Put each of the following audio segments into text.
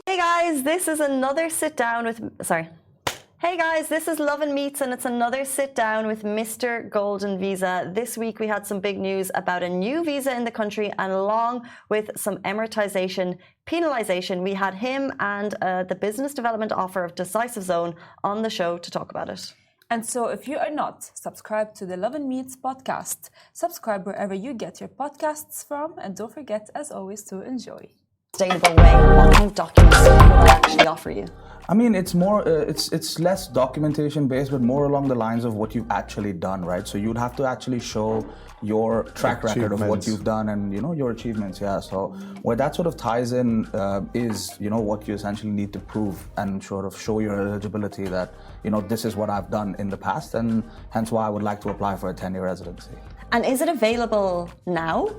Hey guys, this is another sit down with. Hey guys, this is Lovin Meets, and it's another sit down with Mr. Golden Visa. This week we had some big news about a new visa in the country, and along with some emiratization, penalization, we had him and the business development offer of Decisive Zone on the show to talk about it. And so if you are not subscribed to the Lovin Meets podcast, subscribe wherever you get your podcasts from, and don't forget, as always, to enjoy. Sustainable way, what kind of documents would I actually offer you? I mean, it's more, it's less documentation based, but more along the lines of what you've actually done, right? So you'd have to actually show your track record of what you've done and, you know, your achievements, yeah. So where that sort of ties in is, you know, what you essentially need to prove and sort of show your eligibility that, you know, this is what I've done in the past, and hence why I would like to apply for a 10-year residency. And is it available now?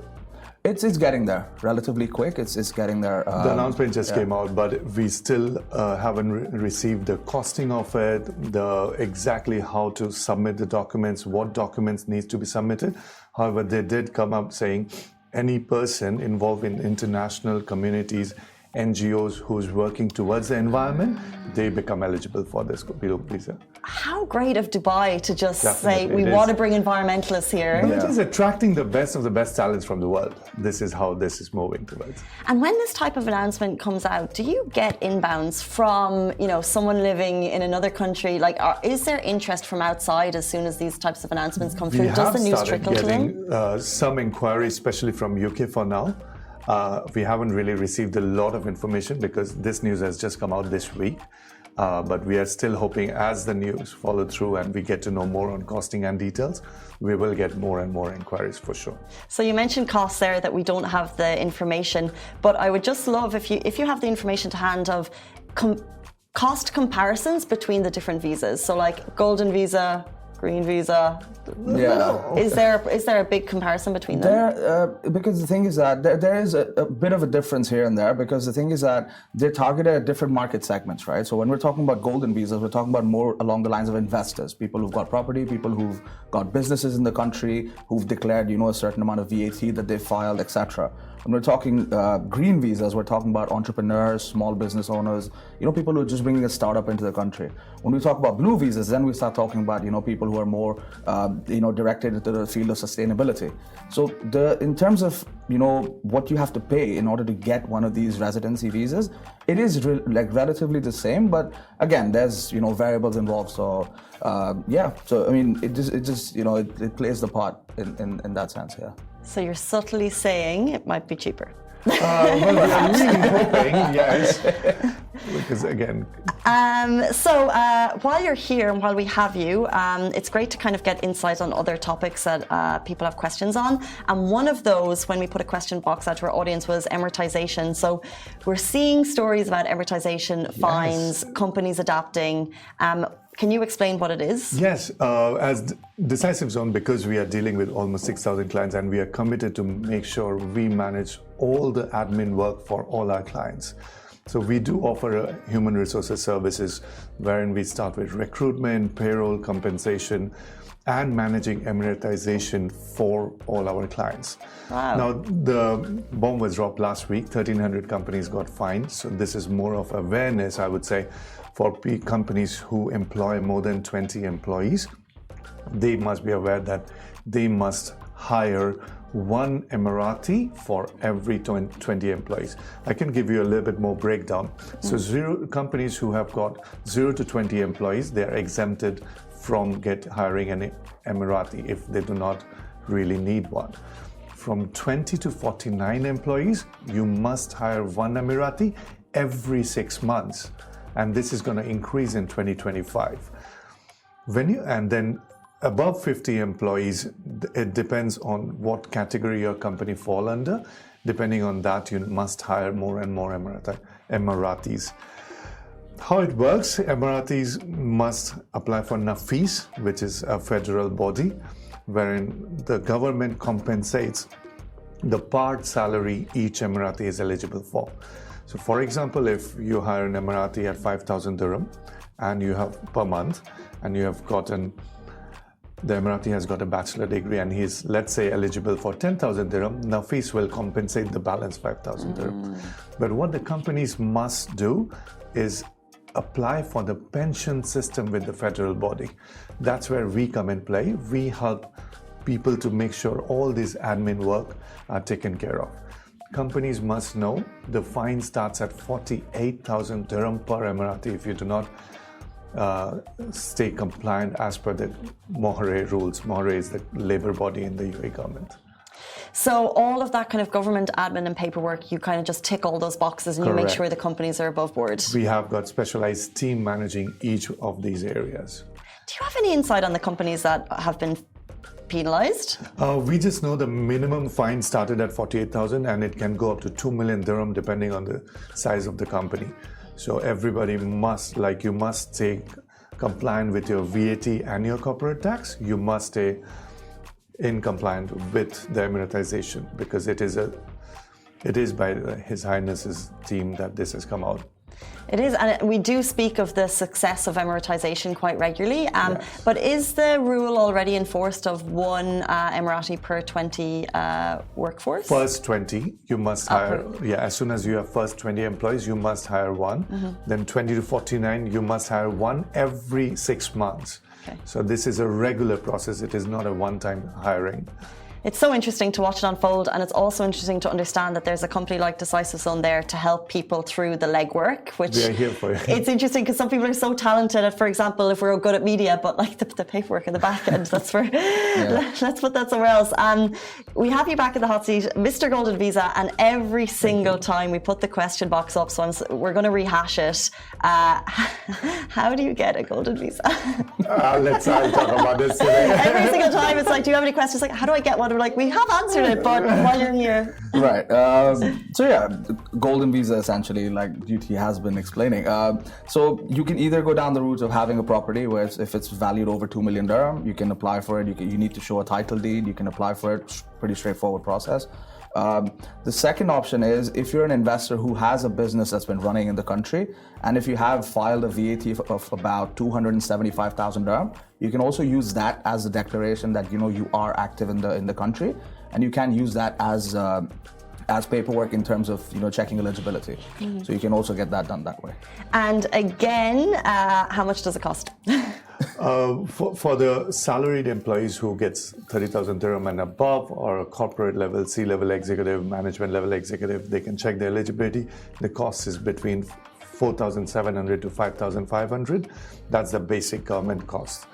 It's getting there relatively quick. It's getting there. The announcement just came out, but we still haven't received the costing of it, the exactly how to submit the documents, what documents needs to be submitted. However, they did come up saying any person involved in international communities, NGOs who's working towards the environment, they become eligible for this visa. How great of Dubai to just say, we want to bring environmentalists here. But it is attracting the best of the best talents from the world. This is how this is moving towards. And when this type of announcement comes out, do you get inbounds from, you know, someone living in another country? Like, is there interest from outside as soon as these types of announcements come through? Does the news trickle to them? We have started getting some inquiries, especially from UK for now. We haven't really received a lot of information because this news has just come out this week. But we are still hoping as the news follow through and we get to know more on costing and details, we will get more and more inquiries for sure. So you mentioned costs there, that we don't have the information, but I would just love if you have the information to hand of cost comparisons between the different visas. So like golden visa, green visa. Yeah. Is there a big comparison between them? Because the thing is that there is a bit of a difference here and there, because the thing is that they're targeted at different market segments, right? So when we're talking about golden visas, we're talking about more along the lines of investors, people who've got property, people who've got businesses in the country, who've declared, you know, a certain amount of VAT that they filed, etc. When we're talking green visas, we're talking about entrepreneurs, small business owners, you know, people who are just bringing a startup into the country. When we talk about blue visas, then we start talking about, you know, people who are more, you know, directed into the field of sustainability. So in terms of, you know, what you have to pay in order to get one of these residency visas, it is relatively the same, but again, there's, you know, variables involved. So yeah, so I mean, it just you know, it plays the part in that sense, yeah. So you're subtly saying it might be cheaper. Well, we are really hoping, yes. Because again... So while you're here and while we have you, it's great to kind of get insight on other topics that people have questions on. And one of those, when we put a question box out to our audience, was emiratization. So we're seeing stories about emiratization, fines, companies adapting. Can you explain what it is? Yes, as Decisive Zone, because we are dealing with almost 6,000 clients and we are committed to make sure we manage all the admin work for all our clients. So we do offer human resources services wherein we start with recruitment, payroll, compensation, and managing emiratization for all our clients. Wow. Now, the bomb was dropped last week. 1,300 companies got fined. So this is more of awareness, I would say, for companies who employ more than 20 employees. They must be aware that they must hire one Emirati for every 20 employees. I can give you a little bit more breakdown. So companies who have got 0 to 20 employees, they are exempted from hiring an Emirati if they do not really need one. From 20 to 49 employees, you must hire one Emirati every 6 months. And this is going to increase in 2025. And then above 50 employees, it depends on what category your company fall under. Depending on that, you must hire more and more Emiratis. How it works, Emiratis must apply for NAFIS, which is a federal body, wherein the government compensates the part salary each Emirati is eligible for. So for example, if you hire an Emirati at 5,000 dirham and you have per month, and you have gotten the Emirati has got a bachelor degree and he's, let's say, eligible for 10,000 dirham, Nafis will compensate the balance 5,000 dirham. But what the companies must do is apply for the pension system with the federal body. That's where we come in play. We help people to make sure all this admin work are taken care of. Companies must know the fine starts at 48,000 dirham per Emirati if you do not stay compliant as per the Mohare rules. Mohare is the labor body in the UAE government. So all of that kind of government admin and paperwork, you kind of just tick all those boxes and you make sure the companies are above board. We have got specialized team managing each of these areas. Do you have any insight on the companies that have been penalized? We just know the minimum fine started at 48,000 and it can go up to 2 million dirham depending on the size of the company. So everybody must, you must stay compliant with your VAT and your corporate tax. You must stay in compliant with the Emiratization because it is by His Highness's team that this has come out. It is, and we do speak of the success of Emiratization quite regularly. Yes. But is the rule already enforced of one Emirati per 20 workforce? First 20, you must hire. As soon as you have first 20 employees, you must hire one. Then 20 to 49, you must hire one every 6 months. Okay. So this is a regular process. It is not a one-time hiring. It's so interesting to watch it unfold, and it's also interesting to understand that there's a company like Decisive Zone there to help people through the legwork, which we are here for you. It's interesting because some people are so talented at, for example, if we're good at media, but like the paperwork in the back end, that's for let's put that somewhere else. We have you back in the hot seat, Mr. Golden Visa, and every single time we put the question box up, so we're going to rehash it. How do you get a Golden Visa? I'll talk about this today. Every single time it's like, do you have any questions? Like, how do I get one? We're like, we have answered it, but while you're here. Right. Golden Visa essentially, like Duty has been explaining. So you can either go down the route of having a property where if it's valued over 2 million dirham, you can apply for it. You need to show a title deed. You can apply for it. Pretty straightforward process. The second option is if you're an investor who has a business that's been running in the country, and if you have filed a VAT of about 275,000 dirham, you can also use that as a declaration that you are active in the country, and you can use that as paperwork in terms of checking eligibility. So you can also get that done that way. And again, how much does it cost? For the salaried employees who gets 30,000 dirham and above, or a corporate level, C-level executive, management level executive, they can check the eligibility. The cost is between 4,700 to 5,500. That's the basic government cost.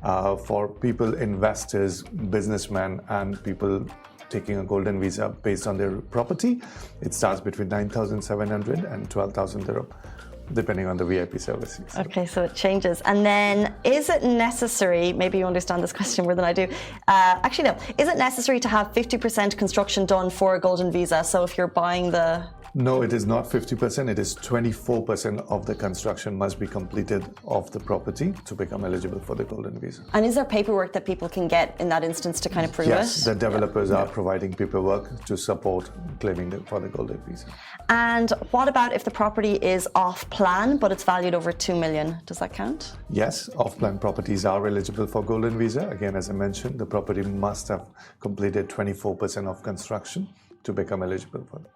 For people, investors, businessmen, and people taking a golden visa based on their property, it starts between 9,700 and 12,000 dirham, depending on the VIP services. Okay, so it changes. And then, is it necessary, maybe you understand this question more than I do, actually no, is it necessary to have 50% construction done for a golden visa? So if you're buying the... No, it is not 50%, it is 24% of the construction must be completed of the property to become eligible for the golden visa. And is there paperwork that people can get in that instance to kind of prove it? Yes, the developers are providing paperwork to support claiming for the golden visa. And what about if the property is off plan but it's valued over 2 million? Does that count? Yes, off-plan properties are eligible for golden visa. Again, as I mentioned, the property must have completed 24% of construction to become eligible for it.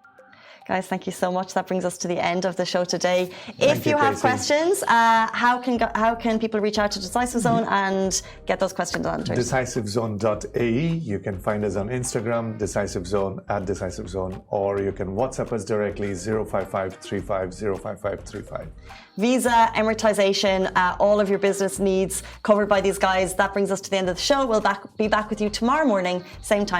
Guys, thank you so much. That brings us to the end of the show today. If you have questions, how can people reach out to Decisive Zone and get those questions answered? DecisiveZone.ae. You can find us on Instagram, Decisive Zone, @Decisive Zone, or you can WhatsApp us directly, 05535 Visa, Emiratization, all of your business needs covered by these guys. That brings us to the end of the show. We'll be back with you tomorrow morning, same time.